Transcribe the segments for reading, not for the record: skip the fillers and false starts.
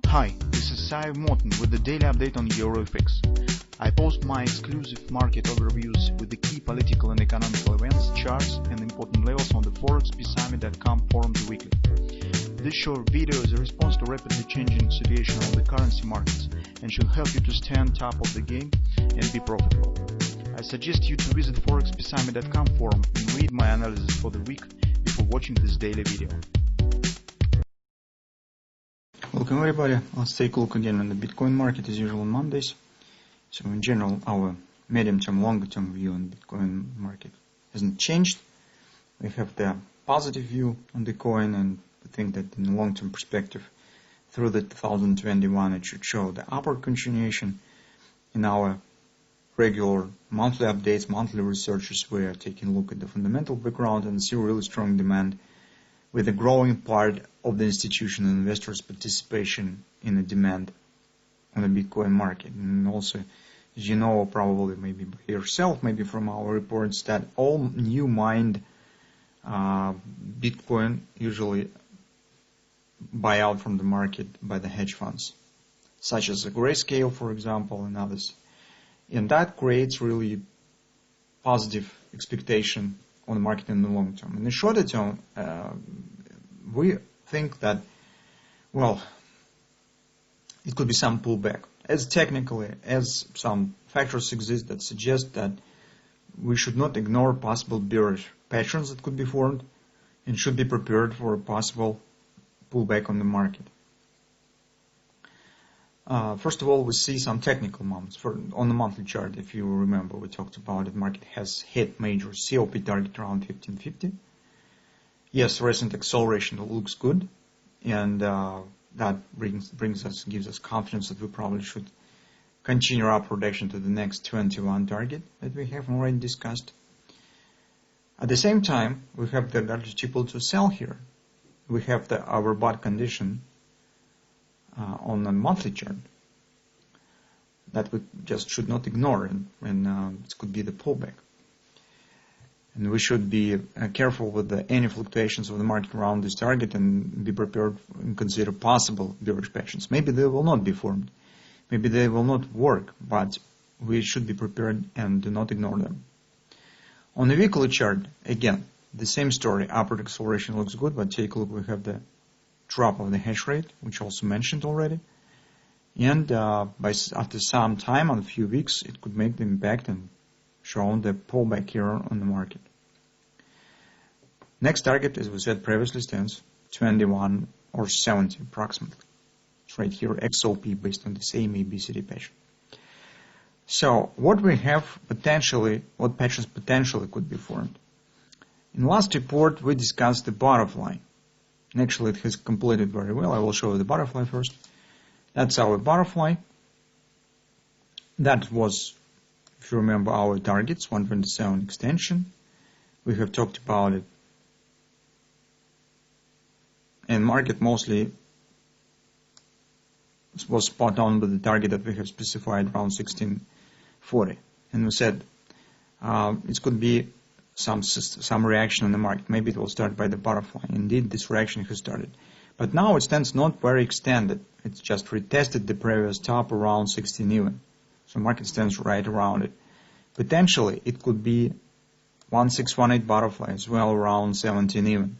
Hi, this is Sive Morten with the daily update on EuroFX. I post my exclusive market overviews with the key political and economical events, charts, and important levels on the ForexPeaceArmy.com forums weekly. This short video is a response to rapidly changing situation on the currency markets and should help you to stay on top of the game and be profitable. I suggest you to visit ForexPeaceArmy.com forum and read my analysis for the week before watching this daily video. Welcome everybody. Let's take a look again on the Bitcoin market as usual on Mondays. So in general, our medium-term, longer-term view on Bitcoin market hasn't changed. We have the positive view on the coin, and we think that in the long-term perspective, through the 2021, it should show the upward continuation. In our regular monthly updates, monthly researches, we are taking a look at the fundamental background and see really strong demand with a growing part of the institutional investors' participation in the demand on the Bitcoin market. And also, as you know, probably maybe by yourself, maybe from our reports, that all new mined Bitcoin usually buy out from the market by the hedge funds, such as a Grayscale, for example, and others. And that creates really positive expectation on the market in the long term. In the shorter term, we think that, well, it could be some pullback. As technically, as some factors exist that suggest that we should not ignore possible bearish patterns that could be formed and should be prepared for a possible pullback on the market. First of all, we see some technical moments. On the monthly chart, if you remember, we talked about it. Market has hit major COP target around 1550. Yes, recent acceleration looks good, and that gives us confidence that we probably should continue our progression to the next 21 target that we have already discussed. At the same time, we have the largest people to sell here. We have the overbought condition on the monthly chart that we just should not ignore, and it could be the pullback. And we should be careful with any fluctuations of the market around this target and be prepared and consider possible bearish patterns. Maybe they will not be formed, maybe they will not work, but we should be prepared and do not ignore them. On the weekly chart, again, the same story. Upward acceleration looks good, but take a look, we have the drop of the hash rate, which also mentioned already. And after some time, on a few weeks, it could make the impact and show the pullback here on the market. Next target, as we said previously, stands 21 or 70 approximately. It's right here, XOP, based on the same ABCD pattern. So what we have potentially, what patterns potentially could be formed? In the last report, we discussed the butterfly. And actually, it has completed very well. I will show you the butterfly first. That's our butterfly. That was, if you remember, our targets, 127 extension. We have talked about it. And market mostly was spot on with the target that we have specified around 1640. And we said it could be some reaction in the market. Maybe it will start by the butterfly. Indeed, this reaction has started. But now it stands not very extended. It's just retested the previous top around 16 even. So market stands right around it. Potentially, it could be 1618 butterfly as well around 17 even.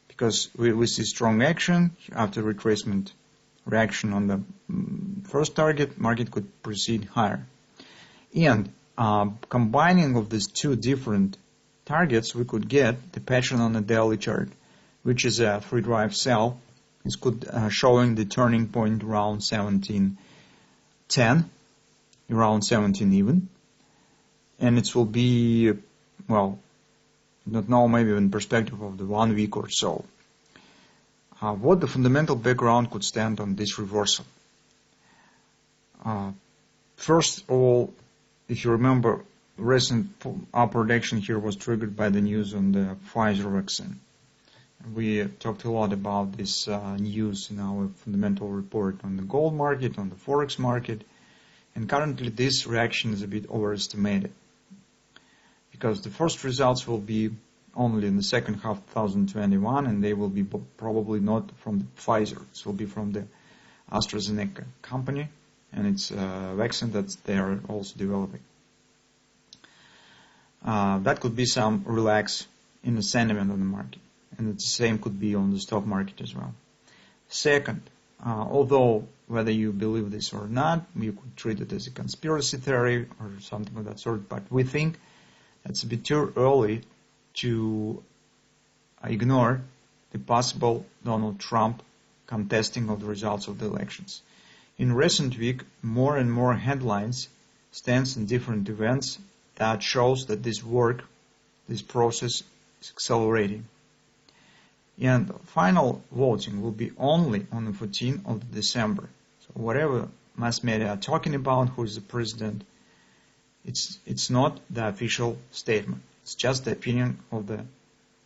Because we see strong action after retracement reaction on the first target, market could proceed higher. And combining of these two different targets, we could get the pattern on the daily chart, which is a free drive sell. It's showing the turning point around 1710, around 17 even. And it will be, well, I don't know, maybe in perspective of the 1 week or so. What the fundamental background could stand on this reversal? First of all, if you remember, recent upward action here was triggered by the news on the Pfizer vaccine. We talked a lot about this news in our fundamental report on the gold market, on the Forex market, and currently this reaction is a bit overestimated because the first results will be only in the second half of 2021, and they will be probably not from Pfizer. It will be from the AstraZeneca company, and it's a vaccine that they are also developing. That could be some relax in the sentiment on the market, and the same could be on the stock market as well. Second, although whether you believe this or not, you could treat it as a conspiracy theory or something of that sort, but we think it's a bit too early to ignore the possible Donald Trump contesting of the results of the elections. In recent week, more and more headlines stands in different events that shows that this process is accelerating. And final voting will be only on the 14th of December. So whatever mass media are talking about who is the president, it's not the official statement. It's just the opinion of the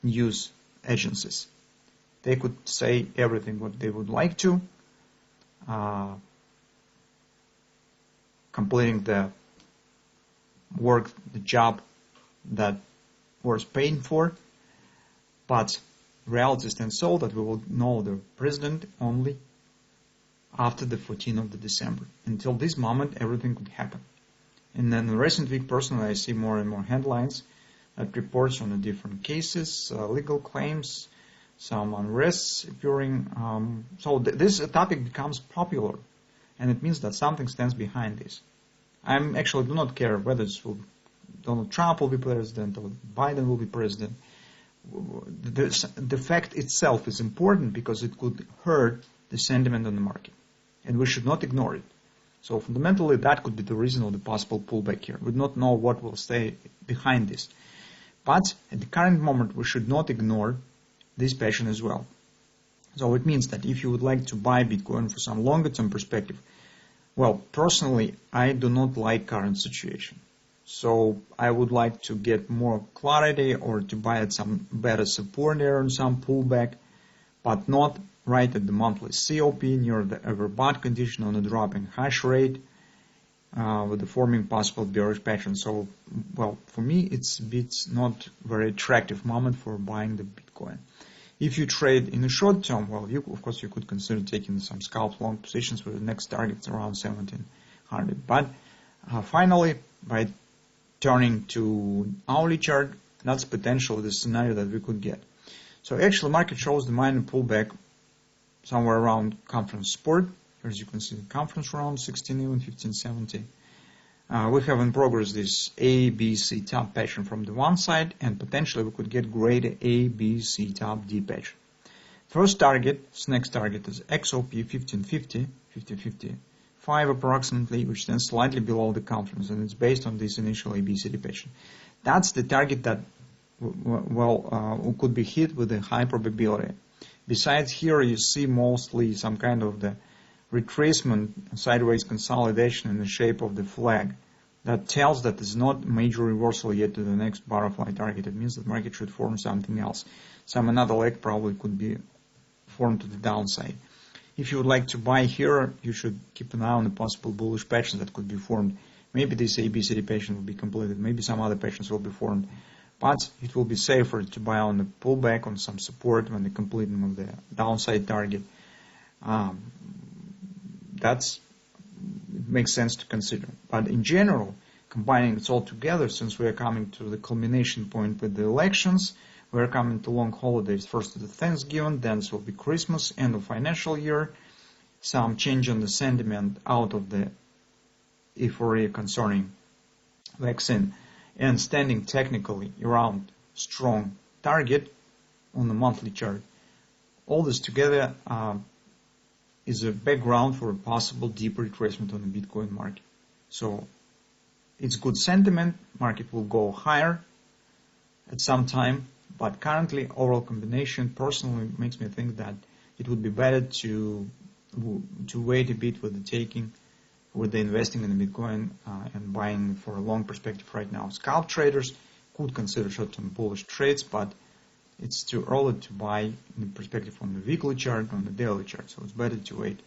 news agencies. They could say everything what they would like to, completing the work, the job that was paid for, but reality stands so that we will know the president only after the 14th of December. Until this moment, everything could happen. And then in the recent week, personally, I see more and more headlines that reports on the different cases, legal claims, some unrests appearing. So this topic becomes popular, and it means that something stands behind this. I actually do not care whether Donald Trump will be president or Biden will be president. The fact itself is important because it could hurt the sentiment on the market, and we should not ignore it. So fundamentally, that could be the reason of the possible pullback here. We do not know what will stay behind this. But at the current moment, we should not ignore this pattern as well. So it means that if you would like to buy Bitcoin for some longer term perspective, well, personally, I do not like current situation. So I would like to get more clarity or to buy at some better support there and some pullback, but not right at the monthly COP near the overbought condition on a dropping hash rate with the forming possible bearish pattern. So, well, for me, it's a bit not very attractive moment for buying the Bitcoin. If you trade in the short term, well, of course, you could consider taking some scalp long positions with the next targets around 1700. But finally, by turning to hourly chart, that's potentially the scenario that we could get. So actually, market shows the minor pullback somewhere around conference support. As you can see, the conference around 16 even 1570. We have in progress this A, B, C top pattern from the one side, and potentially we could get greater A, B, C top D pattern. First target, this next target is XOP 1550, 5055 approximately, which stands slightly below the conference, and it's based on this initial ABCD pattern. That's the target that could be hit with a high probability. Besides here, you see mostly some kind of the retracement, sideways consolidation in the shape of the flag. That tells that there's not major reversal yet to the next butterfly target. It means that market should form something else. Another leg probably could be formed to the downside. If you would like to buy here, you should keep an eye on the possible bullish patterns that could be formed. Maybe this ABCD pattern will be completed. Maybe some other patterns will be formed. But it will be safer to buy on the pullback, on some support when the completing of the downside target. It makes sense to consider. But in general, combining it all together, since we are coming to the culmination point with the elections, we are coming to long holidays. First is the Thanksgiving, then it will be Christmas, end of financial year, some change in the sentiment out of the euphoria concerning vaccine, and standing technically around strong target on the monthly chart. All this together is a background for a possible deeper retracement on the Bitcoin market. So it's good sentiment, market will go higher at some time, but currently overall combination personally makes me think that it would be better to wait a bit with the investing in the Bitcoin and buying for a long perspective right now. Scalp traders could consider short-term bullish trades, but it's too early to buy in the perspective on the weekly chart, on the daily chart, so it's better to wait.